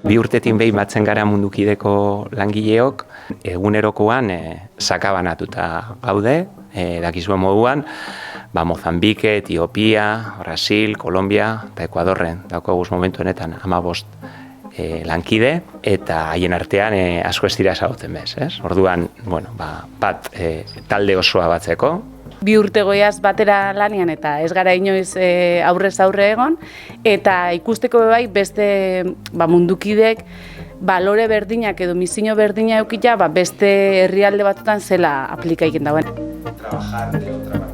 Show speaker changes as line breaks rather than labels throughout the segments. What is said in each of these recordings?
2 urtetin behin batzen gara Mundukideko langileok, egunerokoan sakabanatuta gaude, dakizuen moduan, Mozambike, Etiopia, Brasil, Kolombia eta Ekuadorren daukaguz momentu honetan 15 lankide, eta haien artean asko ez dira ezagutzen bez. Orduan, bat talde osoa batzeko.
2 urte goiaz batera lanian eta ez gara inoiz aurrez aurre egon, eta ikusteko bai beste Mundukidek balore berdinak edo misio berdina eukita beste herrialde batzutan zela aplika egin dagoen.
Trabajar de otra manera.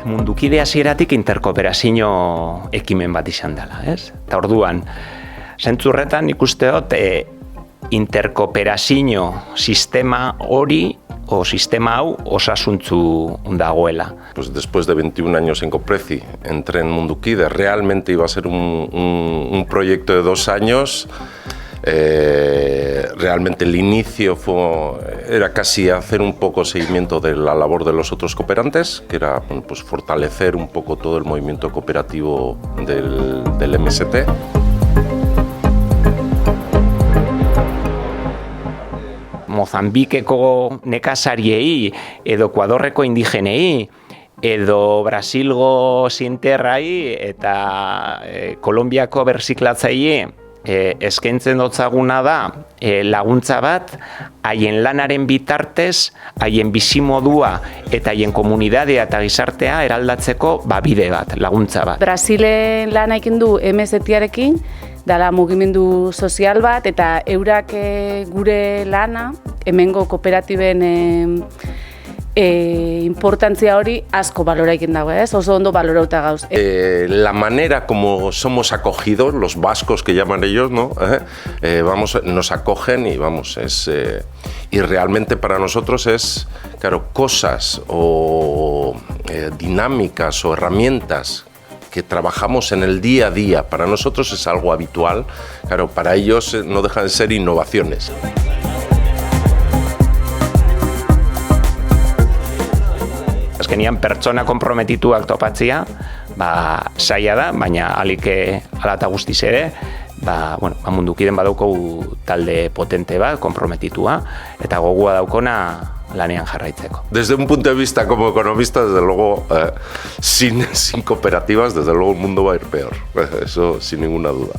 Mundukide hasieratik interkooperazio ekimen bat izan dela, ez? Eta orduan, zentzurretan ikusteot interkooperazio sistema hori o sistema hau osasuntzu dagoela.
Pues después de 21 años en Coprezi, entré en Mundukide. Realmente iba a ser un proyecto de 2 años. Realmente el inicio era casi hacer un poco seguimiento de la labor de los otros cooperantes, que era pues fortalecer un poco todo el movimiento cooperativo del MST.
Mozambikeko nekazariei edo Ekuadorreko indigenei edo Brasilgo sinterrai eta Kolonbiako berziklatzaile eskaintzen dotzaguna da laguntza bat haien lanaren bitartez, haien bizimodua eta haien komunidadea eta gizartea eraldatzeko bide bat, laguntza bat.
Brasilen lana egin du MST-arekin, dala mugimendu sozial bat, eta eurak gure lana, hemengo kooperatiben importantzia hori asko balora egin dago, oso ondo balorauta gauz.
La manera como somos acogidos, los vascos que llaman ellos, ¿no? Nos acogen y realmente para nosotros es, claro, cosas o dinámicas o herramientas que trabajamos en el día a día, para nosotros es algo habitual, claro, para ellos no dejan de ser innovaciones.
Azkenian pertsona konprometituak topatzea, zaila da, baina alike hala eta guztiz ere, Mundukiden badaukagu talde potente bat, konprometitua, eta gogua daukona lanean jarraitzeko.
Desde un punto de vista como economista, desde luego, sin cooperativas, desde luego el mundo va a ir peor, eso sin ninguna duda.